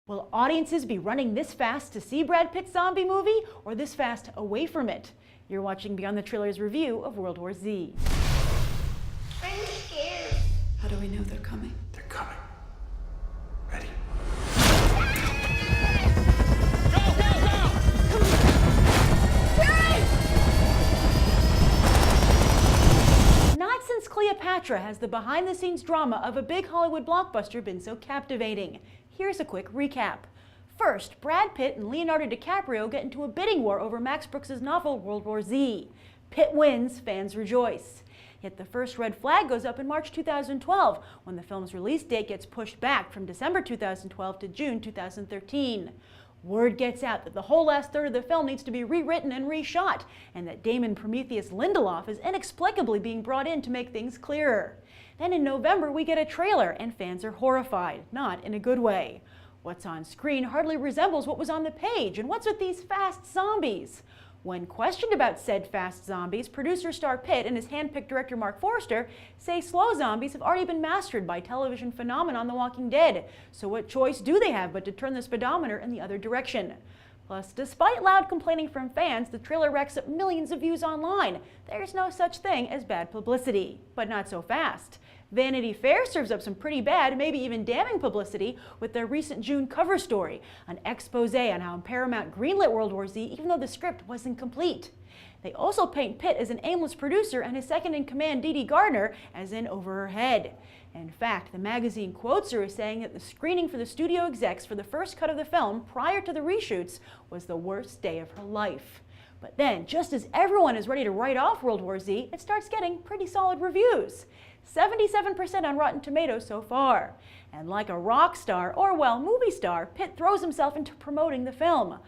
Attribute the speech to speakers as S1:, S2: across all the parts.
S1: Will audiences be running this fast to see Brad Pitt's zombie movie, or this fast away from it? You're watching Beyond the Trailers review of World War Z.
S2: I'm scared.
S3: How do we know they're coming?
S4: They're coming. Ready?
S1: Not since Cleopatra has the behind-the-scenes drama of a big Hollywood blockbuster been so captivating. Here's a quick recap. First, Brad Pitt and Leonardo DiCaprio get into a bidding war over Max Brooks' novel World War Z. Pitt wins, fans rejoice. Yet the first red flag goes up in March 2012, when the film's release date gets pushed back from December 2012 to June 2013. Word gets out that the whole last third of the film needs to be rewritten and reshot, and that Damon Prometheus Lindelof is inexplicably being brought in to make things clearer. Then in November we get a trailer, and fans are horrified, not in a good way. What's on screen hardly resembles what was on the page, and what's with these fast zombies? When questioned about said fast zombies, producer star Pitt and his hand-picked director Mark Forster say slow zombies have already been mastered by television phenomenon The Walking Dead, so what choice do they have but to turn the speedometer in the other direction? Plus, despite loud complaining from fans, the trailer racks up millions of views online. There's no such thing as bad publicity. But not so fast. Vanity Fair serves up some pretty bad, maybe even damning publicity with their recent June cover story, an expose on how Paramount greenlit World War Z even though the script wasn't complete. They also paint Pitt as an aimless producer and his second-in-command, Dee Dee Gardner, as in over her head. In fact, the magazine quotes her as saying that the screening for the studio execs for the first cut of the film prior to the reshoots was the worst day of her life. But then, just as everyone is ready to write off World War Z, it starts getting pretty solid reviews. 77% on Rotten Tomatoes so far. And like a rock star, or well, movie star, Pitt throws himself into promoting the film.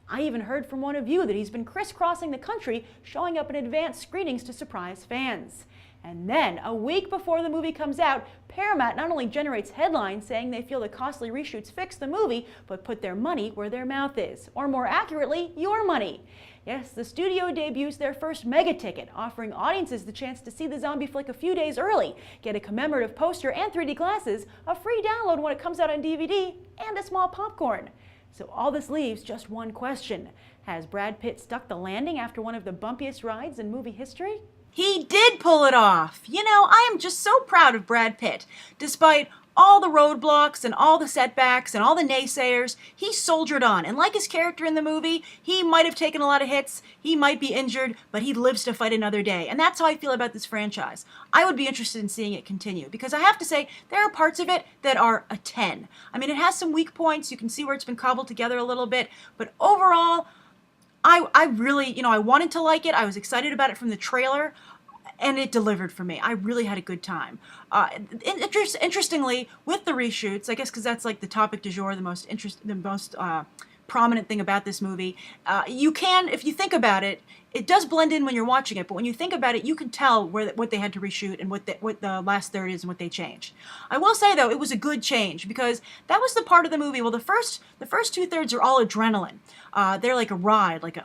S1: I even heard from one of you that he's been crisscrossing the country, showing up in advanced screenings to surprise fans. And then, a week before the movie comes out, Paramount not only generates headlines saying they feel the costly reshoots fix the movie, but put their money where their mouth is. Or more accurately, your money. Yes, the studio debuts their first mega ticket, offering audiences the chance to see the zombie flick a few days early, get a commemorative poster and 3D glasses, a free download when it comes out on DVD, and a small popcorn. So all this leaves just one question. Has Brad Pitt stuck the landing after one of the bumpiest rides in movie history? He did pull it off. You know, I am just so proud of Brad Pitt. Despite all the roadblocks and all the setbacks and all the naysayers, he soldiered on. And like his character in the movie, he might have taken a lot of hits, he might be injured, but he lives to fight another day. And that's how I feel about this franchise. I would be interested in seeing it continue, because I have to say, there are parts of it that are a 10. I mean, it has some weak points, you can see where it's been cobbled together a little bit, but overall, I really, I wanted to like it. I was excited about it from the trailer, and it delivered for me. I really had a good time. Interestingly, with the reshoots, I guess because that's like the topic du jour, the most prominent thing about this movie, you can, if you think about it, it does blend in when you're watching it, but when you think about it, you can tell what they had to reshoot and what the last third is and what they changed. I will say, though, it was a good change, because that was the part of the movie, well, the first 2/3 are all adrenaline. They're like a ride, like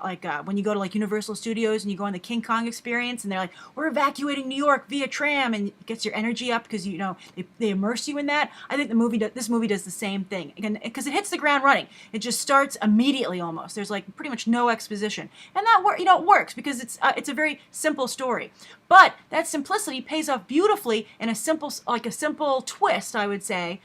S1: when you go to like Universal Studios and you go on the King Kong experience, and they're like, we're evacuating New York via tram, and it gets your energy up because, they immerse you in that. I think this movie does the same thing, because it hits the ground running. It just starts immediately almost. There's like pretty much no exposition. And that works because it's a very simple story. But that simplicity pays off beautifully in a simple twist, I would say,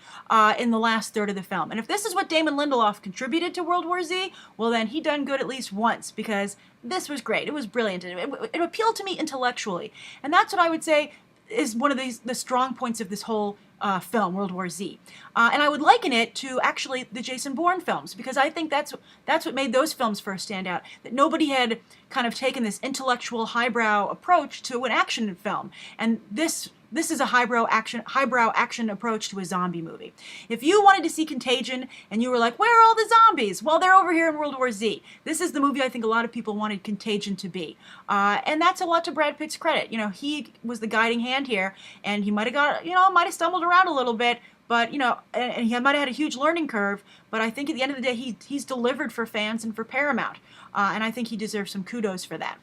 S1: in the last third of the film. And if this is what Damon Lindelof contributed to World War Z, well then he done good at least once, because this was great. It was brilliant. It appealed to me intellectually. And that's what I would say is one of the strong points of this whole film, World War Z. And I would liken it to actually the Jason Bourne films, because I think that's what made those films first stand out, that nobody had kind of taken this intellectual highbrow approach to an action film. And this is a highbrow action approach to a zombie movie. If you wanted to see Contagion and you were like, where are all the zombies? Well, they're over here in World War Z. This is the movie I think a lot of people wanted Contagion to be. And that's a lot to Brad Pitt's credit. He was the guiding hand here, and he might have stumbled around a little bit, but, and he might have had a huge learning curve, but I think at the end of the day, he's delivered for fans and for Paramount. And I think he deserves some kudos for that.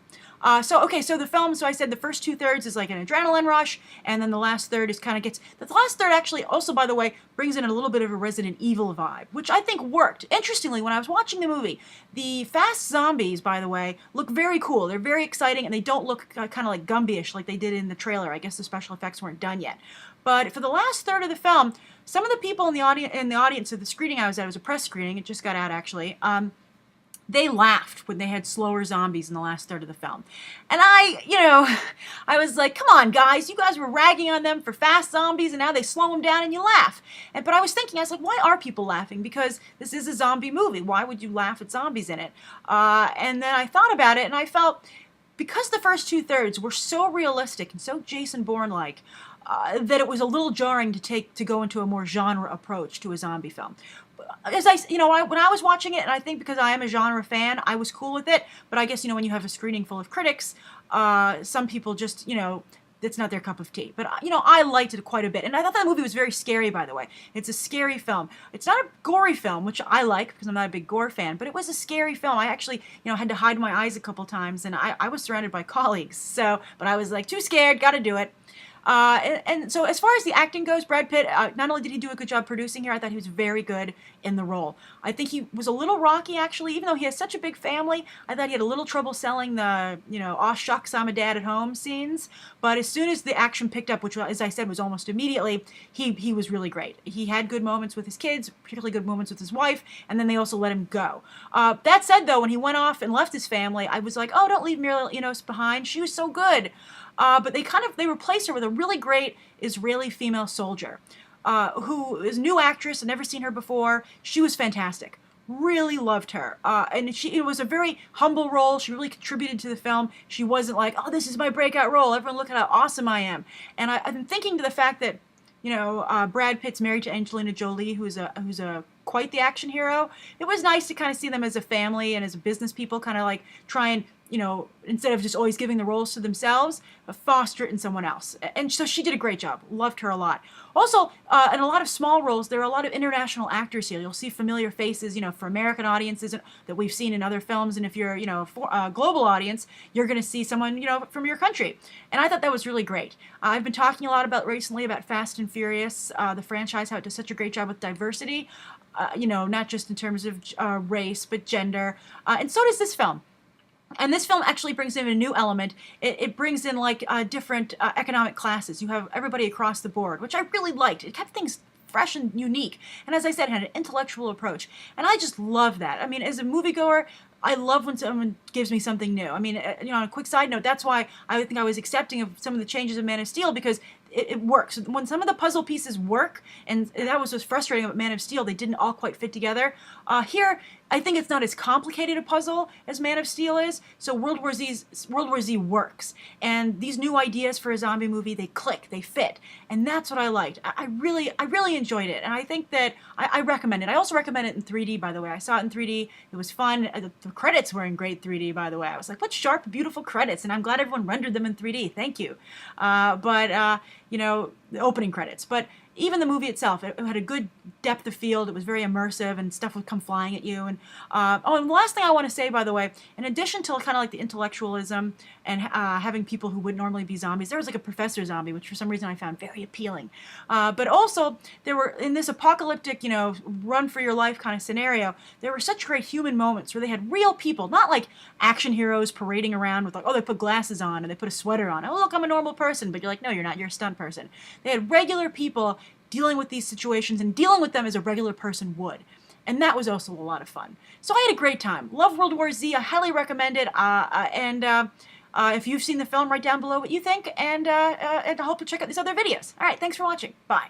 S1: So the film, so I said the first 2/3 is like an adrenaline rush, and then the last third is kind of the last third actually also, by the way, brings in a little bit of a Resident Evil vibe, which I think worked. Interestingly, when I was watching the movie, the fast zombies, by the way, look very cool. They're very exciting, and they don't look kind of like Gumby-ish like they did in the trailer. I guess the special effects weren't done yet. But for the last third of the film, some of the people in the audience of the screening I was at, it was a press screening, it just got out actually, they laughed when they had slower zombies in the last third of the film. And I was like, come on, guys, you guys were ragging on them for fast zombies, and now they slow them down and you laugh. But I was thinking, I was like, why are people laughing? Because this is a zombie movie. Why would you laugh at zombies in it? And then I thought about it, and I felt, because the first 2/3 were so realistic and so Jason Bourne-like, that it was a little jarring to go into a more genre approach to a zombie film. When I was watching it, and I think because I am a genre fan, I was cool with it. But I guess, when you have a screening full of critics, some people just, it's not their cup of tea. But, I liked it quite a bit. And I thought that movie was very scary, by the way. It's a scary film. It's not a gory film, which I like because I'm not a big gore fan, but it was a scary film. I actually, had to hide my eyes a couple times, and I was surrounded by colleagues. But I was like, too scared, gotta do it. And so as far as the acting goes, Brad Pitt, not only did he do a good job producing here, I thought he was very good in the role. I think he was a little rocky, actually, even though he has such a big family. I thought he had a little trouble selling the, aw shucks, I'm a dad at home scenes. But as soon as the action picked up, which, as I said, was almost immediately, he was really great. He had good moments with his kids, particularly good moments with his wife, and then they also let him go. That said, though, when he went off and left his family, I was like, oh, don't leave Mira Enos behind. She was so good. But they replaced her with a really great Israeli female soldier, who is a new actress. I've never seen her before. She was fantastic. Really loved her. And it was a very humble role. She really contributed to the film. She wasn't like, oh, this is my breakout role. Everyone look at how awesome I am. And I've been thinking to the fact that, Brad Pitt's married to Angelina Jolie, who's quite the action hero. It was nice to kind of see them as a family and as business people kind of like try and, instead of just always giving the roles to themselves, foster it in someone else. And so she did a great job. Loved her a lot. Also, in a lot of small roles, there are a lot of international actors here. You'll see familiar faces, for American audiences that we've seen in other films. And if you're, a global audience, you're going to see someone, from your country. And I thought that was really great. I've been talking a lot recently about Fast and Furious, the franchise, how it does such a great job with diversity, not just in terms of race, but gender. And so does this film. And this film actually brings in a new element. It brings in like different economic classes. You have everybody across the board, which I really liked. It kept things fresh and unique. And as I said, it had an intellectual approach. And I just love that. I mean, as a moviegoer, I love when someone gives me something new. I mean, on a quick side note, that's why I think I was accepting of some of the changes of Man of Steel, because it works. When some of the puzzle pieces work, and that was what's frustrating about Man of Steel, they didn't all quite fit together. Here, I think it's not as complicated a puzzle as Man of Steel is, so World War Z works. And these new ideas for a zombie movie, they click, they fit. And that's what I liked. I really enjoyed it, and I think that I recommend it. I also recommend it in 3D, by the way. I saw it in 3D. It was fun. The credits were in great 3D, by the way. I was like, what sharp, beautiful credits, and I'm glad everyone rendered them in 3D. Thank you. The opening credits. But even the movie itself, it had a good depth of field. It was very immersive, and stuff would come flying at you. And and the last thing I want to say, by the way, in addition to kind of like the intellectualism and having people who would normally be zombies, there was like a professor zombie, which for some reason I found very appealing. But also, there were, in this apocalyptic, run for your life kind of scenario, there were such great human moments where they had real people, not like action heroes parading around with like, oh, they put glasses on and they put a sweater on. Oh, look, I'm a normal person. But you're like, no, you're not. You're a stunt person. They had regular people dealing with these situations and dealing with them as a regular person would. And that was also a lot of fun. So I had a great time. Love World War Z. I highly recommend it. If you've seen the film, write down below what you think. And I hope to check out these other videos. All right, thanks for watching. Bye.